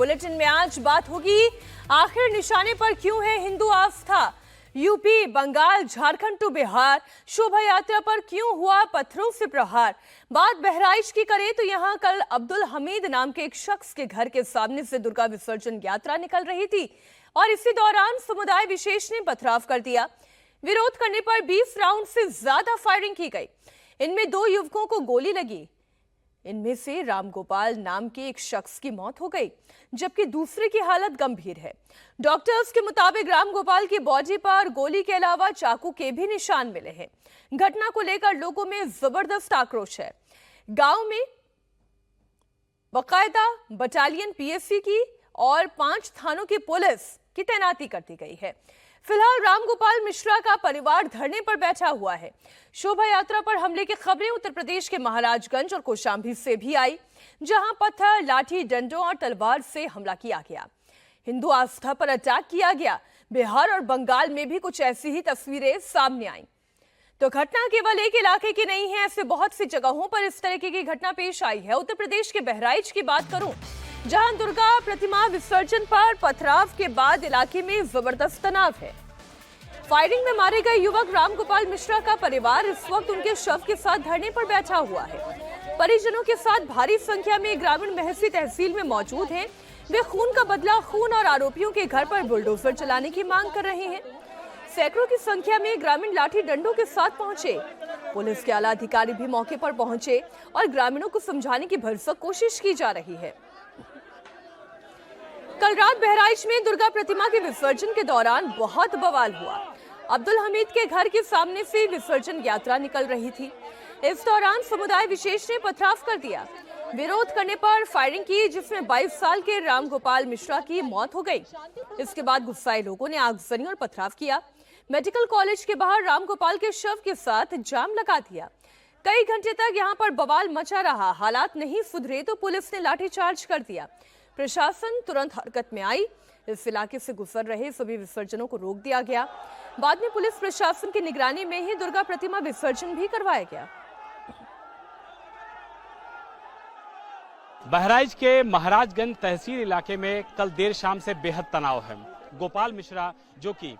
Bulletin में आज बात होगी, आखिर निशाने पर क्यों है हिंदू आस्था। यूपी, बंगाल, झारखंड टू बिहार शोभा यात्रा पर क्यों हुआ पत्थरों से प्रहार। बात बहराइच की करें तो यहां कल अब्दुल हमीद नाम के एक शख्स के घर के सामने से दुर्गा विसर्जन यात्रा निकल रही थी और इसी दौरान समुदाय विशेष ने पथराव कर दिया। विरोध करने पर 20 राउंड से ज्यादा फायरिंग की गई। इनमें 2 युवकों को गोली लगी। इनमें से रामगोपाल नाम के एक शख्स की मौत हो गई, जबकि दूसरे की हालत गंभीर है। डॉक्टर्स के मुताबिक रामगोपाल की बॉडी पर गोली के अलावा चाकू के भी निशान मिले हैं। घटना को लेकर लोगों में जबरदस्त आक्रोश है। गांव में बकायदा बटालियन पीएससी की और 5 थानों की पुलिस की तैनाती कर दी गई है। फिलहाल रामगोपाल मिश्रा का परिवार धरने पर बैठा हुआ है। शोभा यात्रा पर हमले की खबरें उत्तर प्रदेश के महाराजगंज और कौशाम्बी से भी आई, जहां पत्थर, लाठी, डंडों और तलवार से हमला किया गया। हिंदू आस्था पर अटैक किया गया। बिहार और बंगाल में भी कुछ ऐसी ही तस्वीरें सामने आई। तो घटना केवल एक इलाके की नहीं है, ऐसे बहुत सी जगहों पर इस तरह की घटना पेश आई है। उत्तर प्रदेश के बहराइच की बात करूं, जहां दुर्गा प्रतिमा विसर्जन पर पथराव के बाद इलाके में जबरदस्त तनाव है। फायरिंग में मारे गए युवक रामगोपाल मिश्रा का परिवार इस वक्त उनके शव के साथ धरने पर बैठा हुआ है। परिजनों के साथ भारी संख्या में ग्रामीण महसी तहसील में मौजूद हैं। वे खून का बदला खून और आरोपियों के घर पर बुलडोजर चलाने की मांग कर रहे हैं। सैकड़ों की संख्या में ग्रामीण लाठी डंडों के साथ पहुंचे। पुलिस के आला अधिकारी भी मौके पर पहुंचे और ग्रामीणों को समझाने की भरसक कोशिश की जा रही है। कल रात बहराइच में दुर्गा प्रतिमा के विसर्जन के दौरान बहुत बवाल हुआ। अब्दुल हमीद के घर के सामने से विसर्जन यात्रा निकल रही थी। इस दौरान समुदाय विशेष ने पथराव कर दिया। विरोध करने पर फायरिंग की, जिसमें 22 साल के रामगोपाल मिश्रा की मौत हो गई। इसके बाद गुस्साए लोगों ने आगजनी और पथराव किया। मेडिकल कॉलेज के बाहर रामगोपाल के शव के साथ जाम लगा दिया। कई घंटे तक यहां पर बवाल मचा रहा। हालात नहीं सुधरे तो पुलिस ने लाठीचार्ज कर दिया। प्रशासन तुरंत हरकत में आई। इस इलाके से गुजर रहे सभी विसर्जनों को रोक दिया गया। बाद में पुलिस प्रशासन की निगरानी में ही दुर्गा प्रतिमा विसर्जन भी करवाया गया। बहराइच के महाराजगंज तहसील इलाके में कल देर शाम से बेहद तनाव है। गोपाल मिश्रा जो कि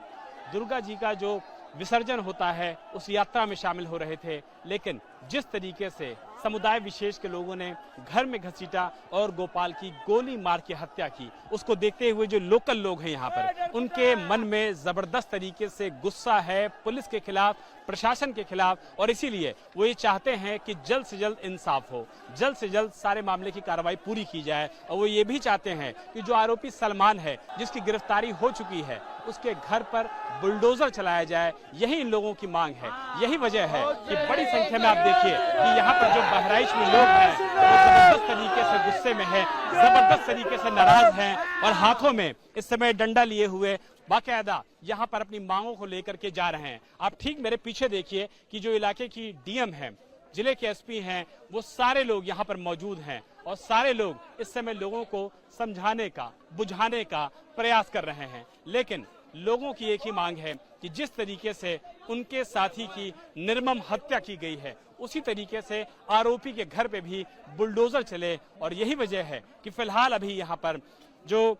दुर्गा जी का जो विसर्जन होता है उस यात्रा में शामिल हो रहे थे, लेकिन जिस तरीके से समुदाय विशेष के लोगों ने घर में घसीटा और गोपाल की गोली मार के हत्या की, उसको देखते हुए जो लोकल लोग हैं यहाँ पर, उनके मन में जबरदस्त तरीके से गुस्सा है पुलिस के खिलाफ, प्रशासन के खिलाफ, और इसीलिए वो ये चाहते हैं कि जल्द से जल्द इंसाफ हो, जल्द से जल्द सारे मामले की कार्रवाई पूरी की जाए। और वो ये भी चाहते हैं कि जो आरोपी सलमान है, जिसकी गिरफ्तारी हो चुकी है, उसके घर पर बुलडोजर चलाया जाए। यही इन लोगों की मांग है। यही वजह है कि बड़ी संख्या में आप देखिए कि यहाँ पर जो बहराइच में लोग हैं वो जबरदस्त तरीके से गुस्से में है, जबरदस्त तरीके से नाराज हैं और हाथों में इस समय डंडा लिए हुए बाकायदा यहाँ पर अपनी मांगों को लेकर के जा रहे हैं। आप ठीक मेरे पीछे देखिए कि जो इलाके की डीएम है, जिले के एसपी हैं, वो सारे लोग यहाँ पर मौजूद हैं और सारे लोग इस समय लोगों को समझाने का, बुझाने का प्रयास कर रहे हैं। लेकिन लोगों की एक ही मांग है कि जिस तरीके से उनके साथी की निर्मम हत्या की गई है, उसी तरीके से आरोपी के घर पे भी बुलडोजर चले। और यही वजह है कि फिलहाल अभी यहाँ पर जो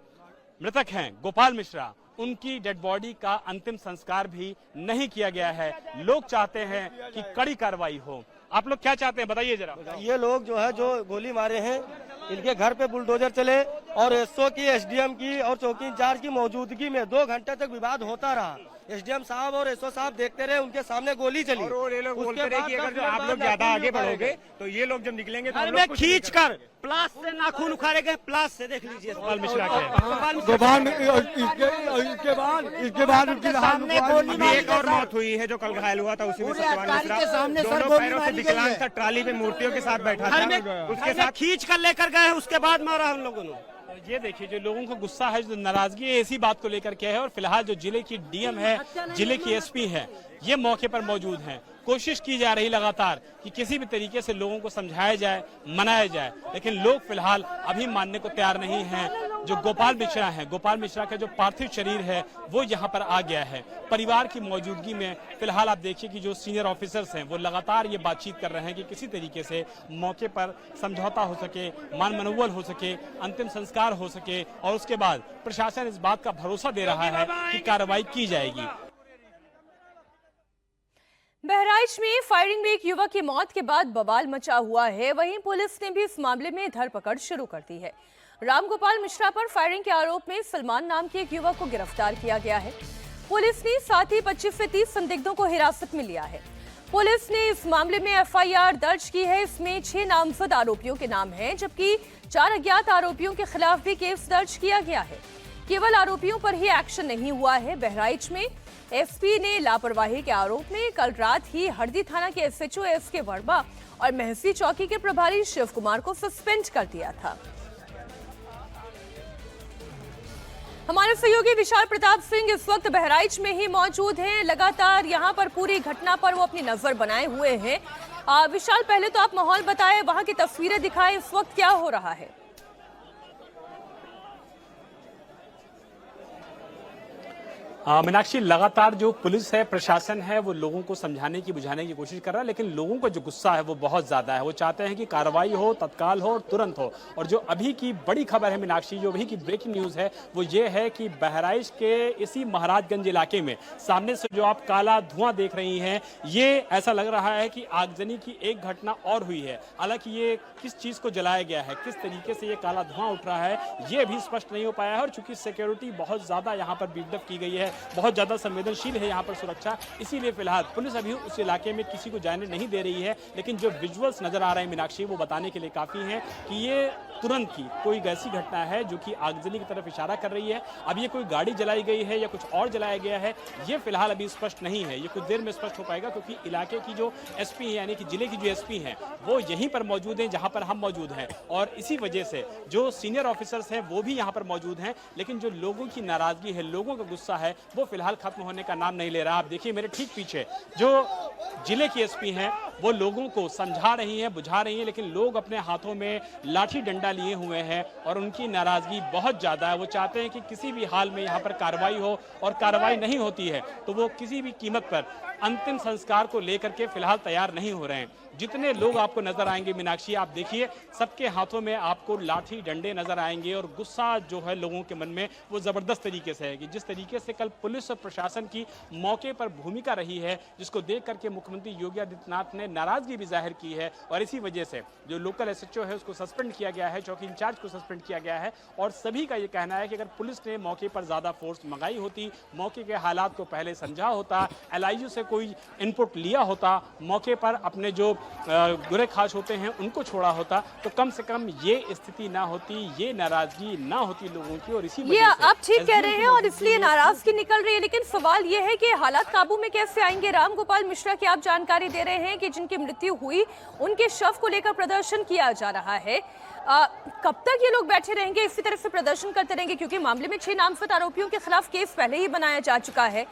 मृतक हैं गोपाल मिश्रा, उनकी डेड बॉडी का अंतिम संस्कार भी नहीं किया गया है। लोग चाहते हैं कि कड़ी कार्रवाई हो। आप लोग क्या चाहते हैं बताइए जरा। ये लोग जो है जो गोली मारे हैं, इनके घर पे बुलडोजर चले और एसओ की, एसडीएम की और चौकी इंचार्ज की मौजूदगी में 2 घंटे तक विवाद होता रहा। एसडीएम साहब और एसओ साहब देखते रहे, उनके सामने गोली चली। और ये लोग बोलते रहे कि अगर जो आप लोग ज्यादा आगे बढ़ोगे तो ये लोग जब निकलेंगे तो खींच कर प्लास से नाखून उखाड़े गए। प्लास से देख लीजिए गोपाल मिश्रा के इसके बाद उनके सामने एक और मौत हुई है जो कल घायल हुआ था, उसी में सत्यवान मिश्रा दोनों पैरों से विकलांग था, ट्राली पे मूर्तियों के साथ बैठा था, उसके साथ खींच कर लेकर गए, उसके बाद मारा हम लोगों ने। ये देखिए जो लोगों को गुस्सा है, जो नाराजगी है, इसी बात को लेकर के है। और फिलहाल जो जिले की डीएम है, जिले की एसपी है, ये मौके पर मौजूद हैं। कोशिश की जा रही लगातार कि किसी भी तरीके से लोगों को समझाया जाए, मनाया जाए, लेकिन लोग फिलहाल अभी मानने को तैयार नहीं हैं। जो गोपाल मिश्रा है, गोपाल मिश्रा का जो पार्थिव शरीर है वो यहाँ पर आ गया है। परिवार की मौजूदगी में फिलहाल आप देखिए कि जो सीनियर ऑफिसर्स हैं वो लगातार ये बातचीत कर रहे हैं कि किसी तरीके से मौके पर समझौता हो सके, मान मनोबल हो सके, अंतिम संस्कार हो सके और उसके बाद प्रशासन इस बात का भरोसा दे रहा है कि कार्रवाई की जाएगी। बहराइच में फायरिंग में एक युवक की मौत के बाद बवाल मचा हुआ है। वहीं पुलिस ने भी इस मामले में धरपकड़ शुरू कर दी है। रामगोपाल मिश्रा पर फायरिंग के आरोप में सलमान नाम के एक युवक को गिरफ्तार किया गया है। पुलिस ने साथ ही 25 से 30 संदिग्धों को हिरासत में लिया है। पुलिस ने इस मामले में एफआईआर दर्ज की है। इसमें 6 नामजद आरोपियों के नाम हैं, जबकि 4 अज्ञात आरोपियों के खिलाफ भी केस दर्ज किया गया है। केवल आरोपियों पर ही एक्शन नहीं हुआ है। बहराइच में एसपी ने लापरवाही के आरोप में कल रात ही हरदी थाना के एसएचओ एसके वर्मा और महसी चौकी के प्रभारी शिव कुमार को सस्पेंड कर दिया था। हमारे सहयोगी विशाल प्रताप सिंह इस वक्त बहराइच में ही मौजूद हैं। लगातार यहां पर पूरी घटना पर वो अपनी नजर बनाए हुए हैं। विशाल, पहले तो आप माहौल बताएं, वहां की तस्वीरें दिखाएं, इस वक्त क्या हो रहा है? मीनाक्षी, लगातार जो पुलिस है, प्रशासन है, वो लोगों को समझाने की, बुझाने की कोशिश कर रहा है, लेकिन लोगों का जो गुस्सा है वो बहुत ज्यादा है। वो चाहते हैं कि कार्रवाई हो, तत्काल हो और तुरंत हो। और जो अभी की बड़ी खबर है मीनाक्षी, जो अभी की ब्रेकिंग न्यूज है, वो ये है कि बहराइच के इसी महाराजगंज इलाके में सामने से जो आप काला धुआं देख रही हैं, ये ऐसा लग रहा है कि आगजनी की एक घटना और हुई है। हालांकि ये किस चीज को जलाया गया है, किस तरीके से ये काला धुआं उठ रहा है, ये भी स्पष्ट नहीं हो पाया है। और चूंकि सिक्योरिटी बहुत ज्यादा यहाँ पर बिल्डअप की गई है, बहुत ज्यादा संवेदनशील है यहाँ पर सुरक्षा, इसीलिए फिलहाल पुलिस अभी उस इलाके में किसी को जाने नहीं दे रही है। लेकिन जो विजुअल्स नजर आ रहे हैं मीनाक्षी, वो बताने के लिए काफी हैं कि ये तुरंत की कोई ऐसी घटना है जो कि आगजनी की तरफ इशारा कर रही है। अब ये कोई गाड़ी जलाई गई है या कुछ और जलाया गया है, ये फिलहाल अभी स्पष्ट नहीं है। ये कुछ देर में स्पष्ट हो पाएगा, क्योंकि इलाके की जो एसपी है, यानी कि जिले की जो एसपी हैं, वो यहीं पर मौजूद हैं जहां पर हम मौजूद हैं। और इसी वजह से जो सीनियर ऑफिसर्स हैं वो भी यहाँ पर मौजूद हैं। लेकिन जो लोगों की नाराजगी है, लोगों का गुस्सा है, वो फिलहाल खत्म होने का नाम नहीं ले रहा। आप देखिए मेरे ठीक पीछे जो जिले की एसपी हैं, वो लोगों को समझा रही हैं, बुझा रही हैं, लेकिन लोग अपने हाथों में लाठी डंडा लिए हुए हैं और उनकी नाराजगी बहुत ज्यादा है। वो चाहते हैं कि किसी भी हाल में यहाँ पर कार्रवाई हो, और कार्रवाई नहीं होती है तो वो किसी भी कीमत पर अंतिम संस्कार को लेकर के फिलहाल तैयार नहीं हो रहे हैं। जितने लोग आपको नजर आएंगे मीनाक्षी, आप देखिए सबके हाथों में आपको लाठी डंडे नजर आएंगे। और गुस्सा जो है लोगों के मन में वो जबरदस्त तरीके से है कि जिस तरीके से कल पुलिस और प्रशासन की मौके पर भूमिका रही है, जिसको देख करके मुख्यमंत्री योगी आदित्यनाथ ने नाराजगी भी जाहिर की है। और इसी वजह से जो लोकल एसएचओ है उसको सस्पेंड किया गया है, चौकी इंचार्ज को सस्पेंड किया गया है। और सभी का ये कहना है कि अगर पुलिस ने मौके पर ज्यादा फोर्स मंगाई होती, मौके के हालात को पहले समझा होता, एलआईयू से कोई इनपुट लिया होता, मौके पर अपने जो गुरे खास होते हैं उनको छोड़ा होता, तो कम से कम ये स्थिति ना होती, ये नाराजगी ना होती लोगों की। और इसी ये आप ठीक कह रहे हैं और इसलिए नाराजगी निकल रही है। लेकिन सवाल ये है कि हालात काबू में कैसे आएंगे? रामगोपाल मिश्रा की आप जानकारी दे रहे हैं कि जिनकी मृत्यु हुई उनके शव को लेकर प्रदर्शन किया जा रहा है। कब तक ये लोग बैठे रहेंगे, इसी तरह से प्रदर्शन करते रहेंगे? क्योंकि मामले में 6 नामजद आरोपियों के खिलाफ केस पहले ही बनाया जा चुका है,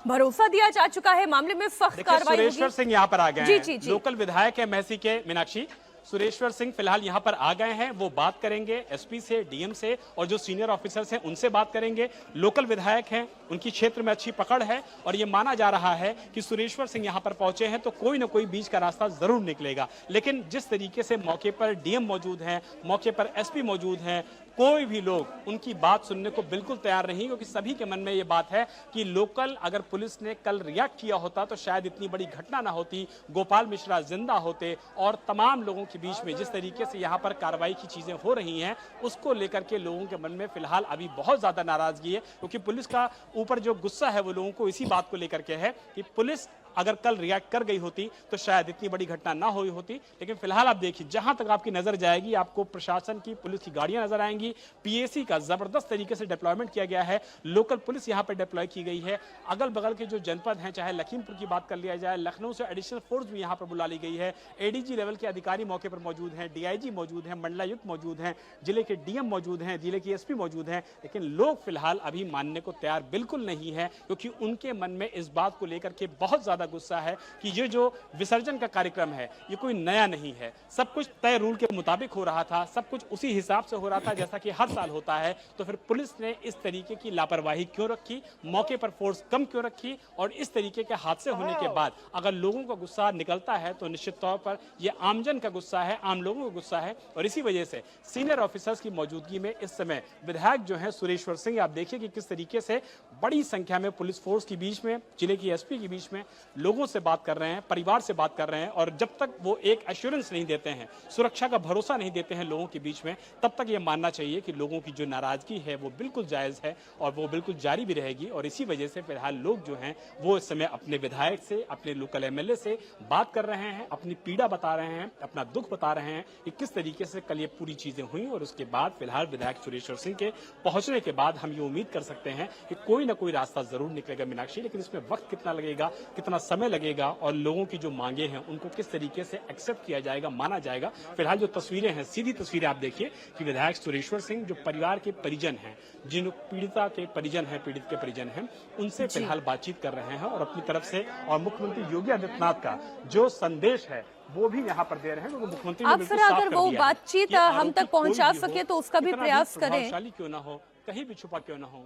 भरोसा दिया जा चुका है, मामले में सख्त कार्रवाई होगी। सुरेश्वर सिंह यहाँ पर आ गए हैं, जी। लोकल विधायक है महसी के। मीनाक्षी, सुरेश्वर सिंह फिलहाल यहाँ पर आ गए हैं। वो बात करेंगे एसपी से, डीएम से, और जो सीनियर ऑफिसर्स हैं उनसे बात करेंगे। लोकल विधायक हैं, उनकी क्षेत्र में अच्छी पकड़ है और ये माना जा रहा है कि सुरेश्वर सिंह यहाँ पर पहुंचे हैं तो कोई ना कोई बीच का रास्ता जरूर निकलेगा। लेकिन जिस तरीके से मौके पर डीएम मौजूद हैं, मौके पर एसपी मौजूद हैं, कोई भी लोग उनकी बात सुनने को बिल्कुल तैयार नहीं, क्योंकि सभी के मन में ये बात है कि लोकल अगर पुलिस ने कल रिएक्ट किया होता तो शायद इतनी बड़ी घटना ना होती, गोपाल मिश्रा जिंदा होते। और तमाम लोगों के बीच में जिस तरीके से यहाँ पर कार्रवाई की चीजें हो रही हैं, उसको लेकर के लोगों के मन में फिलहाल अभी बहुत ज्यादा नाराजगी है। क्योंकि पुलिस का ऊपर जो गुस्सा है वो लोगों को इसी बात को लेकर के है कि पुलिस अगर कल रिएक्ट कर गई होती तो शायद इतनी बड़ी घटना ना हुई होती। लेकिन फिलहाल आप देखिए, जहां तक आपकी नजर जाएगी आपको प्रशासन की, पुलिस की गाड़ियां नजर आएंगी। पीएसी का जबरदस्त तरीके से डिप्लॉयमेंट किया गया है, लोकल पुलिस यहां पर डिप्लॉय की गई है। अगल बगल के जो जनपद हैं, चाहे लखीमपुर की बात कर लिया जाए, लखनऊ से एडिशनल फोर्स भी यहां पर बुला ली गई है। एडीजी लेवल के अधिकारी मौके पर मौजूद हैं, डीआईजी मौजूद हैं, मंडलायुक्त मौजूद हैं, जिले के डीएम मौजूद हैं, जिले की एसपी मौजूद हैं। लेकिन लोग फिलहाल अभी मानने को तैयार बिल्कुल नहीं है, क्योंकि उनके मन में इस बात को लेकर के बहुत ज्यादा ज्यादा गुस्सा है कि ये जो विसर्जन का कार्यक्रम है ये कोई नया नहीं है, सब कुछ तय रूल के मुताबिक हो रहा था, सब कुछ उसी हिसाब से हो रहा था जैसा कि हर साल होता है। तो फिर पुलिस ने इस तरीके की लापरवाही क्यों रखी, मौके पर फोर्स कम क्यों रखी, और इस तरीके के हादसे होने के बाद अगर लोगों का गुस्सा निकलता है तो निश्चित तौर पर ये आमजन का गुस्सा है, आम लोगों का गुस्सा है। और इसी वजह से सीनियर ऑफिसर्स की मौजूदगी में इस समय विधायक जो है सुरेश्वर सिंह, आप देखिए कि किस तरीके से बड़ी संख्या में पुलिस फोर्स के बीच में, जिले की एसपी के बीच में लोगों से बात कर रहे हैं, परिवार से बात कर रहे हैं। और जब तक वो एक एश्योरेंस नहीं देते हैं, सुरक्षा का भरोसा नहीं देते हैं लोगों के बीच में, तब तक ये मानना चाहिए कि लोगों की जो नाराजगी है वो बिल्कुल जायज है और वो बिल्कुल जारी भी रहेगी। और इसी वजह से फिलहाल लोग जो हैं वो इस समय अपने विधायक से, अपने लोकल एमएलए से बात कर रहे हैं, अपनी पीड़ा बता रहे हैं, अपना दुख बता रहे हैं कि किस तरीके से कल ये पूरी चीजें हुई। और उसके बाद फिलहाल विधायक सुरेश्वर सिंह के पहुंचने के बाद हम ये उम्मीद कर सकते हैं कि कोई ना कोई रास्ता जरूर निकलेगा मीनाक्षी, लेकिन इसमें वक्त कितना लगेगा, कितना समय लगेगा और लोगों की जो मांगे हैं उनको किस तरीके से एक्सेप्ट किया जाएगा, माना जाएगा। फिलहाल जो तस्वीरें हैं, सीधी तस्वीरें आप देखिए कि विधायक सुरेश्वर सिंह जो परिवार के परिजन हैं, जिन पीड़िता के परिजन हैं, पीड़ित के परिजन हैं, उनसे फिलहाल बातचीत कर रहे हैं और अपनी तरफ से और मुख्यमंत्री योगी आदित्यनाथ का जो संदेश है वो भी यहाँ पर दे रहे हैं। मुख्यमंत्री ने बिल्कुल साफ कर दिया है वो बातचीत हम तक पहुंचा सके तो उसका भी प्रयास करें, प्रभावशाली क्यों ना हो, कहीं भी छुपा क्यों ना हो।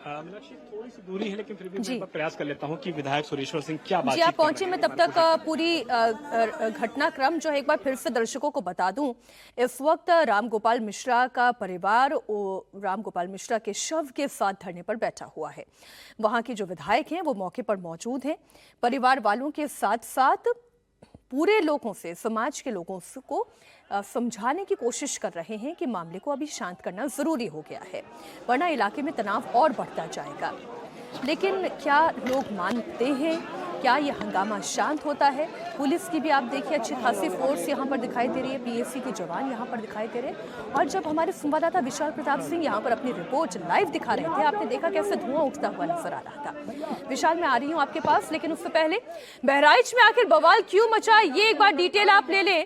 मीनाक्षी थोड़ी सी दूरी है लेकिन फिर भी मैं प्रयास कर लेता हूं कि विधायक सुरेश्वर सिंह क्या बात आप पहुंचे। मैं तब तक पूरी घटनाक्रम जो है एक बार फिर से दर्शकों को बता दूं। इस वक्त रामगोपाल मिश्रा का परिवार रामगोपाल मिश्रा के शव के साथ धरने पर बैठा हुआ है। वहां के जो विधायक हैं वो मौके पर मौजूद हैं। परिवार वालों के साथ साथ पूरे लोगों से, समाज के लोगों को समझाने की कोशिश कर रहे हैं कि मामले को अभी शांत करना जरूरी हो गया है, वरना इलाके में तनाव और बढ़ता जाएगा। लेकिन क्या लोग मानते हैं? क्या ये हंगामा शांत होता है? पुलिस की भी आप देखिए अच्छी खासी फोर्स यहाँ पर दिखाई दे रही है, पीएससी के जवान यहाँ पर दिखाई दे रहे हैं। और जब हमारे संवाददाता विशाल प्रताप सिंह यहाँ पर अपनी रिपोर्ट लाइव दिखा रहे थे, आपने देखा कैसे धुआं उठता हुआ नजर आ रहा था। विशाल, मैं आ रही हूँ आपके पास, लेकिन उससे पहले बहराइच में आखिर बवाल क्यों मचा, ये एक बार डिटेल आप ले लें।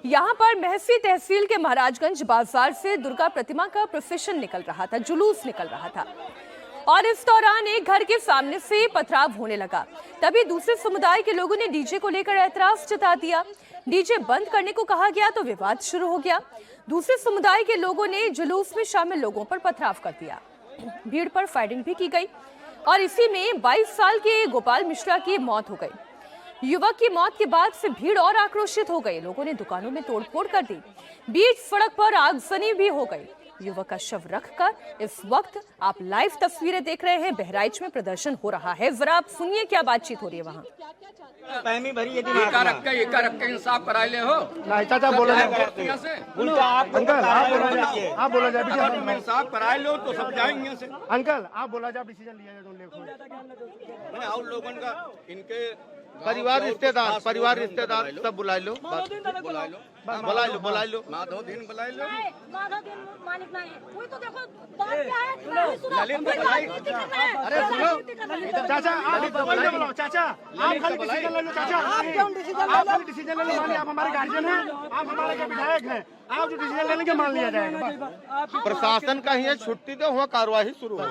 यहाँ पर महसी तहसील के महाराजगंज बाजार से दुर्गा प्रतिमा का प्रोसेशन निकल रहा था, जुलूस निकल रहा था, और इस दौरान एक घर के सामने से पथराव होने लगा। तभी दूसरे समुदाय के लोगों ने डीजे को लेकर ऐतराज जता दिया। डीजे बंद करने को कहा गया तो विवाद शुरू हो गया। दूसरे समुदाय के लोगों ने जुलूस में शामिल लोगों पर पथराव कर दिया। भीड़ पर फायरिंग भी की गई और इसी में 22 साल के गोपाल मिश्रा की मौत हो गई। युवक की मौत के बाद से भीड़ और आक्रोशित हो गई। लोगों ने दुकानों में तोड़फोड़ कर दी, बीच सड़क पर आगजनी भी हो गई। युवक का शव रखकर इस वक्त आप लाइव तस्वीरें देख रहे हैं, बहराइच में प्रदर्शन हो रहा है। जरा आप सुनिए क्या बातचीत हो रही है वहाँ। इंसाफ करा ले हो चाचा बोला आप बोला जाए इंसाफ करा लो तो सब जाएंगे से। अंकल आप बोला जाए डिसीजन लिया जाए और लोगों का इनके परिवार रिश्तेदार सब बुला लो, बुला लो माधव दिन बुला लो। मालिक नहीं कोई तो देखो बात क्या है। अरे सुनो चाचा, आप चाचा आप खाली डिसीजन ले लो। चाचा आप खाली डिसीजन ले लो, मान आप हमारे गार्जियन हैं, आप हमारे विधायक हैं, आप जो डिसीजन ले लेंगे मान लिया जाएगा। प्रशासन का ही छुट्टी दो, वहाँ कार्रवाई शुरू हो।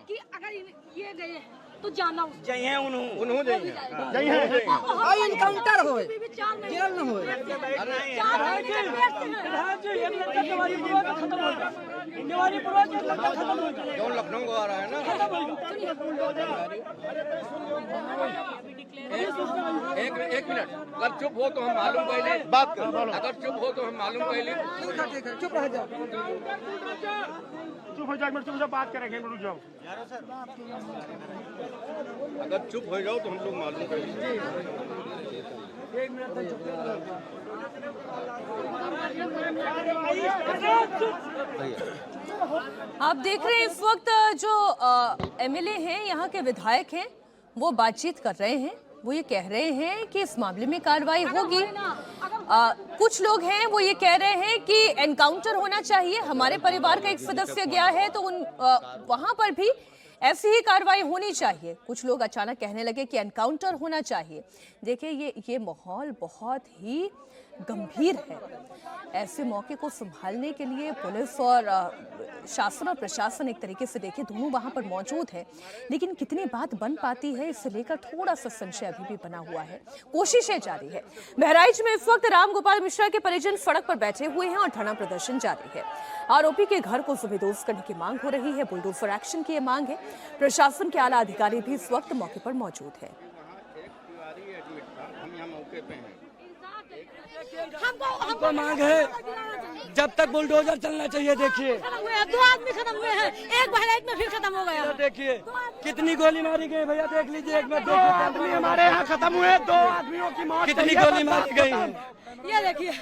कि अगर ये गए तो जाना चाहिए उन्होंने इनकाउंटर हो, जेल न हो। जो लखनऊ को आ रहा है ना, एक मिनट, अगर चुप हो तो हम मालूम पहले बात करो। अगर चुप हो तो हम मालूम पहले चुप रह जाओ, चुप हो जाओ, चुप हो बात करेंगे, रुक जाओ। अगर चुप हो जाओ तो हम लोग मालूम करेंगे। आप देख रहे हैं इस वक्त जो एमएलए हैं, यहाँ के विधायक हैं, वो बातचीत कर रहे हैं। वो ये कह रहे हैं कि इस मामले में कार्रवाई होगी। कुछ लोग हैं वो ये कह रहे हैं कि एनकाउंटर होना चाहिए, हमारे परिवार का एक सदस्य गया है तो वहां पर भी ऐसी ही कार्रवाई होनी चाहिए। कुछ लोग अचानक कहने लगे कि एनकाउंटर होना चाहिए। देखिए ये माहौल बहुत ही गंभीर है। ऐसे मौके को संभालने के लिए पुलिस और शासन और प्रशासन एक तरीके से देखें दोनों वहां पर मौजूद है, लेकिन कितनी बात बन पाती है इससे लेकर थोड़ा सा संशय अभी भी बना हुआ है। कोशिशें जारी है। बहराइच में इस वक्त रामगोपाल मिश्रा के परिजन सड़क पर बैठे हुए हैं और धरना प्रदर्शन जारी है। आरोपी के घर को सुबेदोज करने की मांग हो रही है। बुलडोजर एक्शन की यह मांग है। प्रशासन के आला अधिकारी भी इस वक्त मौके पर मौजूद है। हमको मांग है जब तक बुलडोजर चलना चाहिए। देखिए 2 आदमी खत्म हुए हैं, एक बहराइच में फिर खत्म हो गया। देखिए कितनी गोली मारी गई भैया, देख लीजिए। एक में 2 आदमी हमारे यहाँ खत्म हुए, 2 आदमियों की मौत। कितनी गोली मारी गई है ये देखिए।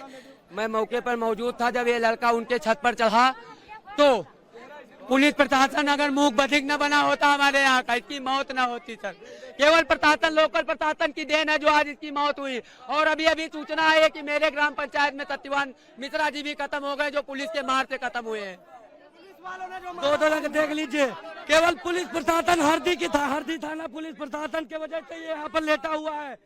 मैं मौके पर मौजूद था जब ये लड़का उनके छत पर चढ़ा, तो पुलिस प्रशासन अगर मूक बधिक न बना होता हमारे यहाँ का, इसकी मौत न होती सर। केवल प्रशासन, लोकल प्रशासन की देन है जो आज इसकी मौत हुई। और अभी अभी सूचना है कि मेरे ग्राम पंचायत में सत्यवान मिश्रा जी भी खत्म हो गए, जो पुलिस के मार से खत्म हुए हैं। 2 लड़के देख लीजिए। केवल पुलिस प्रशासन, हरदी थाना पुलिस प्रशासन के वजह से ये यहाँ पर लेटा हुआ है।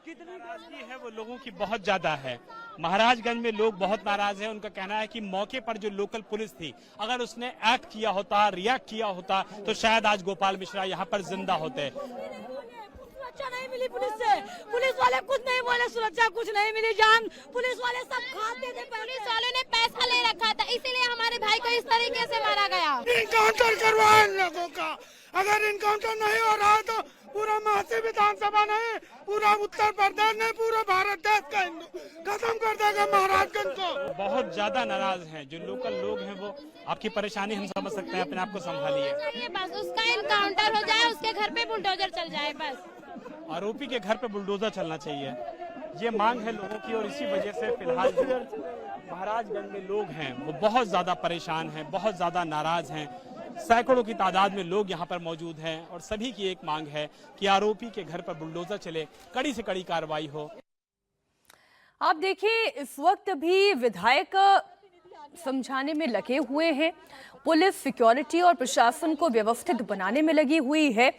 कितनी नाराजगी है वो लोगों की बहुत ज्यादा है। महाराजगंज में लोग बहुत नाराज हैं। उनका कहना है कि मौके पर जो लोकल पुलिस थी, अगर उसने एक्ट किया होता, रिएक्ट किया होता, तो शायद आज गोपाल मिश्रा यहाँ पर जिंदा होते। सुरक्षा नहीं मिली पुलिस से, पुलिस वाले कुछ नहीं बोले, सुरक्षा कुछ नहीं मिली। जान पुलिस वाले सब खाते थे, पुलिस वालों ने पैसा ले रखा था, इसीलिए हमारे भाई को इस तरीके से मारा गया। इनकाउंटर करवाए इन लोगों का। अगर इनकाउंटर नहीं हो रहा है तो पूरा महासी विधानसभा नहीं, पूरा उत्तर प्रदेश नहीं, पूरा भारत देश का हिंदू खत्म कर देगा महाराजगंज को। बहुत ज्यादा नाराज हैं जो लोकल लोग हैं। वो आपकी परेशानी हम समझ सकते हैं, अपने आप को संभालिए। बस उसका इनकाउंटर हो जाए, उसके घर पे बुलडोजर चल जाए बस। आरोपी के घर पे बुलडोजर चलना चाहिए, ये मांग है लोगों की। और इसी वजह से फिलहाल जो महाराजगंज में लोग हैं वो बहुत ज्यादा परेशान हैं, बहुत ज्यादा नाराज हैं। सैकड़ों की तादाद में लोग यहाँ पर मौजूद हैं और सभी की एक मांग है कि आरोपी के घर पर बुलडोजर चले, कड़ी से कड़ी कार्रवाई हो। आप देखिए इस वक्त भी विधायक समझाने में लगे हुए हैं। पुलिस सिक्योरिटी और प्रशासन को व्यवस्थित बनाने में लगी हुई है,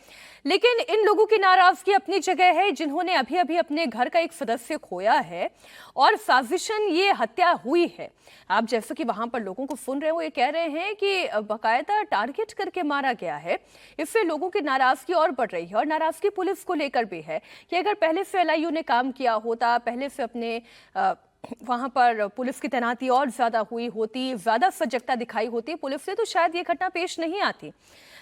लेकिन इन लोगों की नाराजगी अपनी जगह है जिन्होंने अभी अभी अपने घर का एक सदस्य खोया है और साजिशन ये हत्या हुई है। आप जैसे कि वहां पर लोगों को सुन रहे हो, ये कह रहे हैं कि बाकायदा टारगेट करके मारा गया है। इससे लोगों की नाराजगी और बढ़ रही है और नाराजगी पुलिस को लेकर भी है कि अगर पहले से एलआईयू ने काम किया होता, पहले से अपने वहां पर पुलिस की तैनाती और ज्यादा हुई होती, ज्यादा सजगता दिखाई होती पुलिस से, तो शायद ये घटना पेश नहीं आती।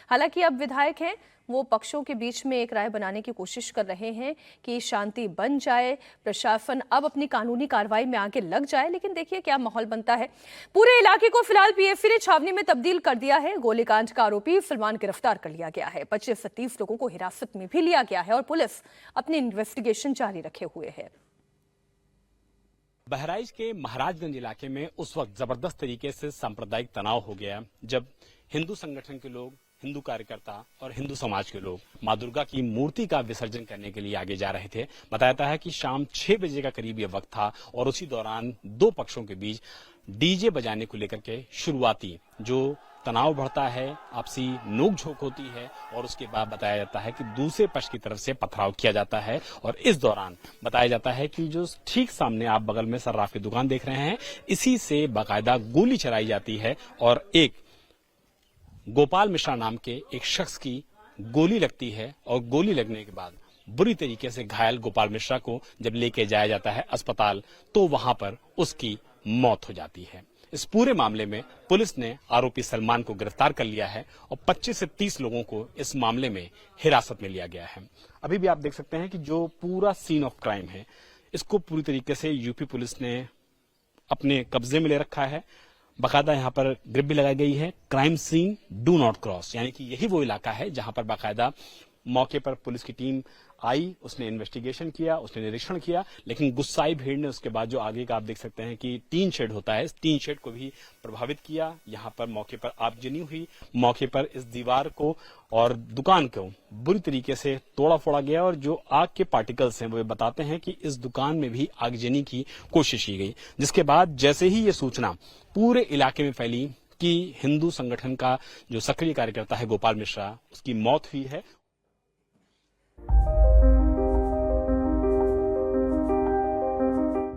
हालांकि अब विधायक हैं, वो पक्षों के बीच में एक राय बनाने की कोशिश कर रहे हैं कि शांति बन जाए, प्रशासन अब अपनी कानूनी कार्रवाई में आगे लग जाए। लेकिन देखिए क्या माहौल बनता है। पूरे इलाके को फिलहाल पीएफसी ने छावनी में तब्दील कर दिया है। गोलीकांड का आरोपी सलमान गिरफ्तार कर लिया गया है। 25 से 30 लोगों को हिरासत में भी लिया गया है और पुलिस अपनी इन्वेस्टिगेशन जारी रखे हुए है। बहराइच के महाराजगंज इलाके में उस वक्त जबरदस्त तरीके से सांप्रदायिक तनाव हो गया जब हिंदू संगठन के लोग, हिंदू कार्यकर्ता और हिंदू समाज के लोग मां दुर्गा की मूर्ति का विसर्जन करने के लिए आगे जा रहे थे। बताया जाता है कि शाम 6 बजे का करीब यह वक्त था और उसी दौरान दो पक्षों के बीच डीजे बजाने को लेकर के शुरुआती जो तनाव बढ़ता है, आपसी नोकझोंक होती है और उसके बाद बताया जाता है कि दूसरे पक्ष की तरफ से पथराव किया जाता है। और इस दौरान बताया जाता है कि जो ठीक सामने आप बगल में सर्राफ की दुकान देख रहे हैं, इसी से बाकायदा गोली चलाई जाती है और एक गोपाल मिश्रा नाम के एक शख्स की गोली लगती है और गोली लगने के बाद बुरी तरीके से घायल गोपाल मिश्रा को जब लेके जाया जाता है अस्पताल, तो वहां पर उसकी मौत हो जाती है। इस पूरे मामले में पुलिस ने आरोपी सलमान को गिरफ्तार कर लिया है और 25 से 30 लोगों को इस मामले में हिरासत में लिया गया है। अभी भी आप देख सकते हैं कि जो पूरा सीन ऑफ क्राइम है, इसको पूरी तरीके से यूपी पुलिस ने अपने कब्जे में ले रखा है। बाकायदा यहाँ पर ग्रिप भी लगाई गई है, crime scene do not cross, यानी कि यही वो इलाका है जहां पर बाकायदा मौके पर पुलिस की टीम आई, उसने इन्वेस्टिगेशन किया, उसने निरीक्षण किया, लेकिन गुस्साई भीड़ ने उसके बाद जो आगे का आप देख सकते हैं कि टीन शेड होता है, इस टीन शेड को भी प्रभावित किया। यहाँ पर मौके पर आगजनी हुई, मौके पर इस दीवार को और दुकान को बुरी तरीके से तोड़ा फोड़ा गया और जो आग के पार्टिकल्स हैं वो बताते हैं कि इस दुकान में भी आगजनी की कोशिश की गई। जिसके बाद जैसे ही ये सूचना पूरे इलाके में फैली कि हिंदू संगठन का जो सक्रिय कार्यकर्ता है गोपाल मिश्रा, उसकी मौत हुई है,